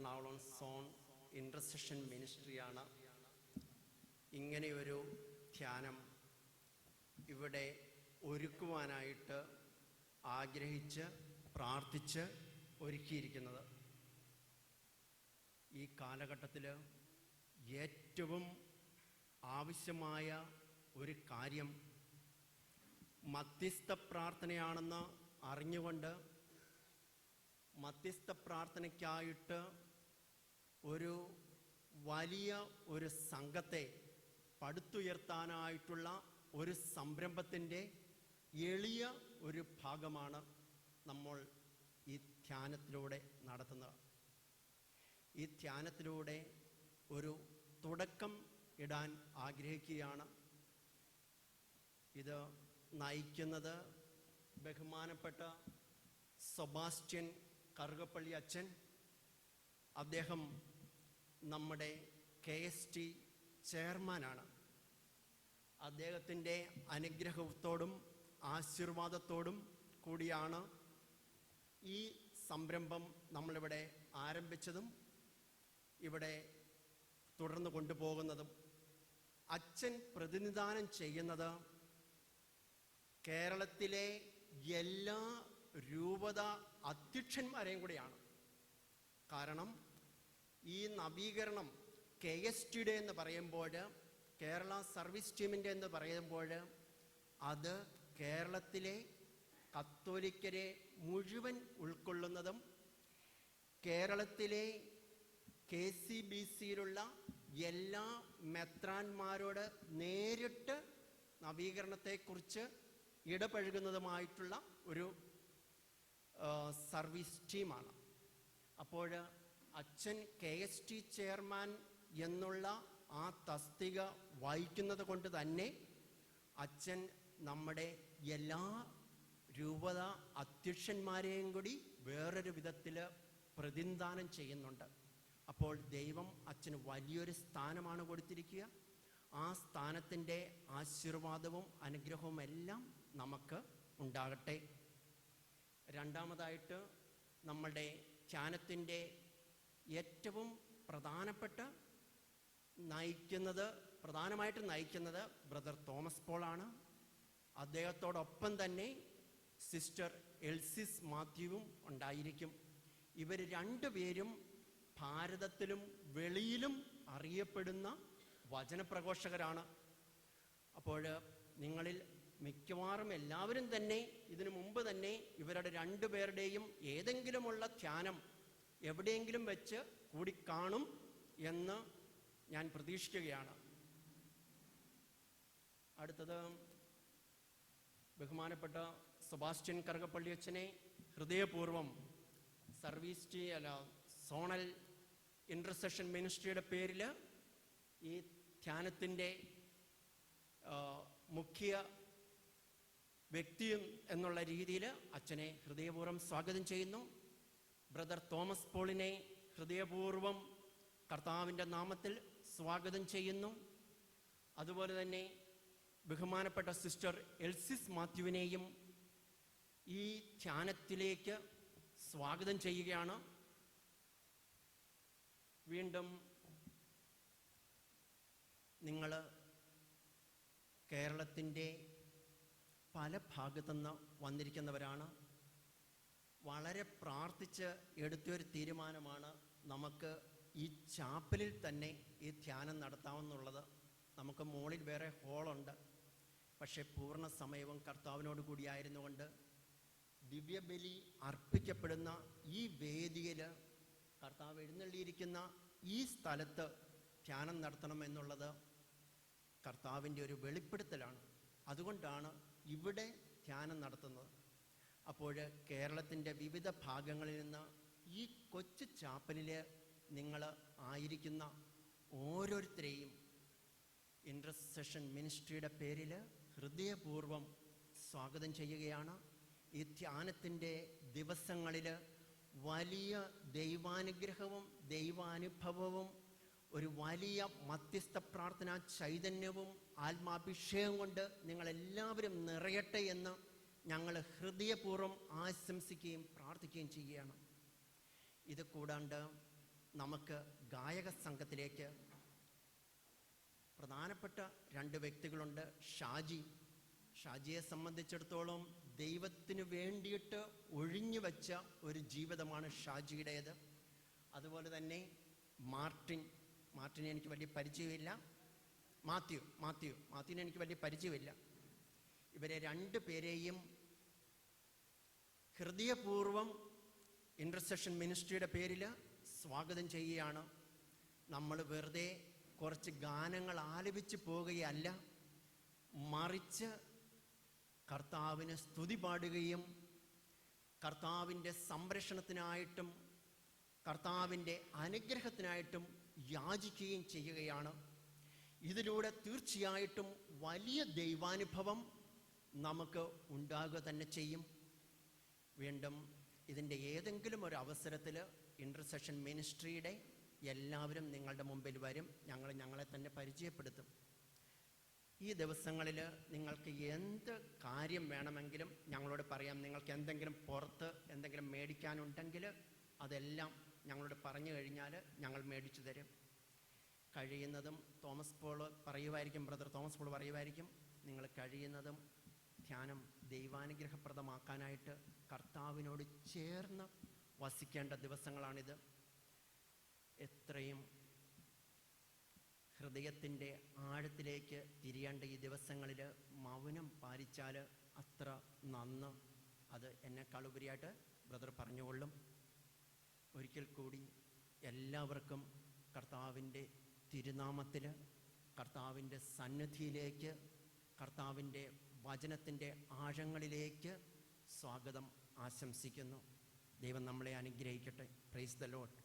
Ernakulam zone intercession മിനിസ്ട്രിയാണ് ഇങ്ങനെയൊരു ധ്യാനം ഇവിടെ ഒരുക്കുവാനായിട്ട് ആഗ്രഹിച്ച് പ്രാർത്ഥിച്ച് ഒരുക്കിയിരിക്കുന്നത്. ഈ കാലഘട്ടത്തിൽ ഏറ്റവും ആവശ്യമായ ഒരു കാര്യം മധ്യസ്ഥ പ്രാർത്ഥനയാണെന്ന് അറിഞ്ഞുകൊണ്ട് മധ്യസ്ഥ പ്രാർത്ഥനയ്ക്കായിട്ട് ഒരു വലിയ ഒരു സംഘത്തെ പടുത്തുയർത്താനായിട്ടുള്ള ഒരു സംരംഭത്തിൻ്റെ എളിയ ഒരു ഭാഗമാണ് നമ്മൾ ഈ ധ്യാനത്തിലൂടെ നടത്തുന്നത്. ഈ ധ്യാനത്തിലൂടെ ഒരു തുടക്കം ഇടാൻ ആഗ്രഹിക്കുകയാണ്. ഇത് നയിക്കുന്നത് ബഹുമാനപ്പെട്ട സെബാസ്റ്റ്യൻ കറുകപ്പള്ളി അച്ഛൻ. അദ്ദേഹം നമ്മുടെ KST ചെയർമാനാണ്. അദ്ദേഹത്തിൻ്റെ അനുഗ്രഹത്തോടും ആശീർവാദത്തോടും കൂടിയാണ് ഈ സംരംഭം നമ്മളിവിടെ ആരംഭിച്ചതും ഇവിടെ തുടർന്ന് കൊണ്ടുപോകുന്നതും. അച്ഛൻ പ്രതിനിധാനം ചെയ്യുന്നത് കേരളത്തിലെ എല്ലാ രൂപത അധ്യക്ഷന്മാരെയും കൂടിയാണ്. കാരണം ഈ നവീകരണം KSTയുടെ എന്ന് പറയുമ്പോൾ, കേരള സർവീസ് ടീമിൻ്റെ എന്ന് പറയുമ്പോൾ, അത് കേരളത്തിലെ കത്തോലിക്കരെ മുഴുവൻ ഉൾക്കൊള്ളുന്നതും കേരളത്തിലെ KCBCയിലുള്ള എല്ലാ മെത്രാന്മാരോട് നേരിട്ട് നവീകരണത്തെക്കുറിച്ച് ഇടപഴകുന്നതുമായിട്ടുള്ള ഒരു സർവീസ് ടീമാണ്. അപ്പോൾ അച്ഛൻ KST ചെയർമാൻ എന്നുള്ള ആ തസ്തിക വഹിക്കുന്നത് കൊണ്ട് തന്നെ അച്ഛൻ നമ്മുടെ എല്ലാ രൂപത അധ്യക്ഷന്മാരെയും കൂടി വേറൊരു വിധത്തിൽ പ്രതിനിധാനം ചെയ്യുന്നുണ്ട്. അപ്പോൾ ദൈവം അച്ഛന് വലിയൊരു സ്ഥാനമാണ് കൊടുത്തിരിക്കുക. ആ സ്ഥാനത്തിൻ്റെ ആശീർവാദവും അനുഗ്രഹവും എല്ലാം നമുക്ക് ഉണ്ടാകട്ടെ. രണ്ടാമതായിട്ട് നമ്മളുടെ ധ്യാനത്തിൻ്റെ ഏറ്റവും പ്രധാനമായിട്ട് നയിക്കുന്നത് ബ്രദർ തോമസ് പോളാണ്. അദ്ദേഹത്തോടൊപ്പം തന്നെ സിസ്റ്റർ എൽസിസ് മാത്യുവും ഉണ്ടായിരിക്കും. ഇവർ രണ്ടുപേരും ഭാരതത്തിലും വെളിയിലും അറിയപ്പെടുന്ന വചനപ്രഘോഷകരാണ്. അപ്പോൾ നിങ്ങളിൽ മിക്കവാറും എല്ലാവരും തന്നെ ഇതിനു മുമ്പ് തന്നെ ഇവരുടെ രണ്ടുപേരുടെയും ഏതെങ്കിലുമുള്ള ധ്യാനം എവിടെയെങ്കിലും വെച്ച് കൂടിക്കാണും എന്ന് ഞാൻ പ്രതീക്ഷിക്കുകയാണ്. അടുത്തത് ബഹുമാനപ്പെട്ട സെബാസ്റ്റ്യൻ കറുകപ്പള്ളി അച്ഛനെ ഹൃദയപൂർവ്വം സോണൽ ഇൻ്റർസെഷൻ മിനിസ്ട്രിയുടെ പേരിൽ ഈ ധ്യാനത്തിൻ്റെ മുഖ്യ വ്യക്തിയും എന്നുള്ള രീതിയിൽ അച്ഛനെ ഹൃദയപൂർവ്വം സ്വാഗതം ചെയ്യുന്നു. ബ്രദർ തോമസ് പോളിനെ ഹൃദയപൂർവ്വം കർത്താവിൻ്റെ നാമത്തിൽ സ്വാഗതം ചെയ്യുന്നു. അതുപോലെ തന്നെ ബഹുമാനപ്പെട്ട സിസ്റ്റർ എൽസിസ് മാത്യുവിനെയും ഈ ധ്യാനത്തിലേക്ക് സ്വാഗതം ചെയ്യുകയാണ്. വീണ്ടും നിങ്ങൾ കേരളത്തിൻ്റെ പല ഭാഗത്തുനിന്ന് വന്നിരിക്കുന്നവരാണ്. വളരെ പ്രാർത്ഥിച്ച് എടുത്തൊരു തീരുമാനമാണ് നമുക്ക് ഈ ചാപ്പലിൽ തന്നെ ഈ ധ്യാനം നടത്താമെന്നുള്ളത്. നമുക്ക് മുകളിൽ വേറെ ഹോളുണ്ട്, പക്ഷേ പൂർണ്ണ സമയവും കർത്താവിനോട് കൂടിയായിരുന്നുകൊണ്ട് ദിവ്യബലി അർപ്പിക്കപ്പെടുന്ന ഈ വേദിയിൽ കർത്താവ് എഴുന്നള്ളിയിരിക്കുന്ന ഈ സ്ഥലത്ത് ധ്യാനം നടത്തണമെന്നുള്ളത് കർത്താവിൻ്റെ ഒരു വെളിപ്പെടുത്തലാണ്. അതുകൊണ്ടാണ് ഇവിടെ ധ്യാനം നടത്തുന്നത്. അപ്പോൾ കേരളത്തിൻ്റെ വിവിധ ഭാഗങ്ങളിൽ നിന്ന് ഈ കൊച്ചു ചാപ്പലിൽ നിങ്ങൾ ആയിരിക്കുന്ന ഓരോരുത്തരെയും ഇൻ്റർസെഷൻ മിനിസ്ട്രിയുടെ പേരിൽ ഹൃദയപൂർവ്വം സ്വാഗതം ചെയ്യുകയാണ്. ഈ ധ്യാനത്തിൻ്റെ ദിവസങ്ങളിൽ വലിയ ദൈവാനുഗ്രഹവും ദൈവാനുഭവവും ഒരു വലിയ മധ്യസ്ഥ പ്രാർത്ഥനാ ചൈതന്യവും ആത്മാഭിഷേകം കൊണ്ട് നിങ്ങളെല്ലാവരും നിറയട്ടെ എന്ന് ഞങ്ങൾ ഹൃദയപൂർവ്വം ആശംസിക്കുകയും പ്രാർത്ഥിക്കുകയും ചെയ്യുകയാണ്. ഇത് കൂടാണ്ട് നമുക്ക് ഗായക സംഘത്തിലേക്ക് പ്രധാനപ്പെട്ട 2 വ്യക്തികളുണ്ട്. ഷാജിയെ സംബന്ധിച്ചിടത്തോളം ദൈവത്തിന് വേണ്ടിയിട്ട് ഒഴിഞ്ഞു വച്ച ഒരു ജീവിതമാണ് ഷാജിയുടേത്. അതുപോലെ തന്നെ മാർട്ടിനെ എനിക്ക് വലിയ പരിചയമില്ല. മാത്യുവിനെ എനിക്ക് വലിയ പരിചയമില്ല. ഇവരെ 2 പേരെയും ഹൃദയപൂർവ്വം ഇൻ്റർസെഷൻ മിനിസ്ട്രിയുടെ പേരിൽ സ്വാഗതം ചെയ്യുകയാണ്. നമ്മൾ വെറുതെ കുറച്ച് ഗാനങ്ങൾ ആലപിച്ച് പോകുകയല്ല, മറിച്ച് കർത്താവിന് സ്തുതി പാടുകയും കർത്താവിൻ്റെ സംരക്ഷണത്തിനായിട്ടും കർത്താവിൻ്റെ അനുഗ്രഹത്തിനായിട്ടും യാചിക്കുകയും ചെയ്യുകയാണ്. ഇതിലൂടെ തീർച്ചയായിട്ടും വലിയ ദൈവാനുഭവം നമുക്ക് ഉണ്ടാകുക തന്നെ ചെയ്യും. വീണ്ടും ഇതിൻ്റെ ഏതെങ്കിലും ഒരു അവസരത്തിൽ ഇൻ്റർസെഷൻ മിനിസ്ട്രിയുടെ എല്ലാവരും നിങ്ങളുടെ മുമ്പിൽ വരും. ഞങ്ങളെ തന്നെ പരിചയപ്പെടുത്തും. ഈ ദിവസങ്ങളിൽ നിങ്ങൾക്ക് എന്ത് കാര്യം വേണമെങ്കിലും ഞങ്ങളോട് പറയാം. നിങ്ങൾക്ക് എന്തെങ്കിലും പുറത്ത് എന്തെങ്കിലും മേടിക്കാനുണ്ടെങ്കിൽ അതെല്ലാം ഞങ്ങളോട് പറഞ്ഞു കഴിഞ്ഞാൽ ഞങ്ങൾ മേടിച്ചു തരും. കഴിയുന്നതും ബ്രദർ തോമസ് പോൾ പറയുമായിരിക്കും, നിങ്ങൾ കഴിയുന്നതും ധ്യാനം ദൈവാനുഗ്രഹപ്രദമാക്കാനായിട്ട് കർത്താവിനോട് ചേർന്ന് വസിക്കേണ്ട ദിവസങ്ങളാണിത്. എത്രയും ഹൃദയത്തിൻ്റെ ആഴത്തിലേക്ക് തിരിയേണ്ട ഈ ദിവസങ്ങളിൽ മൗനം പാലിച്ചാൽ അത്ര നന്ന്. അത് എന്നെക്കാളുപരിയായിട്ട് ബ്രദർ പറഞ്ഞുകൊള്ളും. ഒരിക്കൽ കൂടി എല്ലാവർക്കും കർത്താവിൻ്റെ തിരുനാമത്തിൽ കർത്താവിൻ്റെ സന്നിധിയിലേക്ക്, കർത്താവിൻ്റെ വചനത്തിൻ്റെ ആഴങ്ങളിലേക്ക് സ്വാഗതം ആശംസിക്കുന്നു. ദൈവം നമ്മളെ അനുഗ്രഹിക്കട്ടെ. Praise the Lord.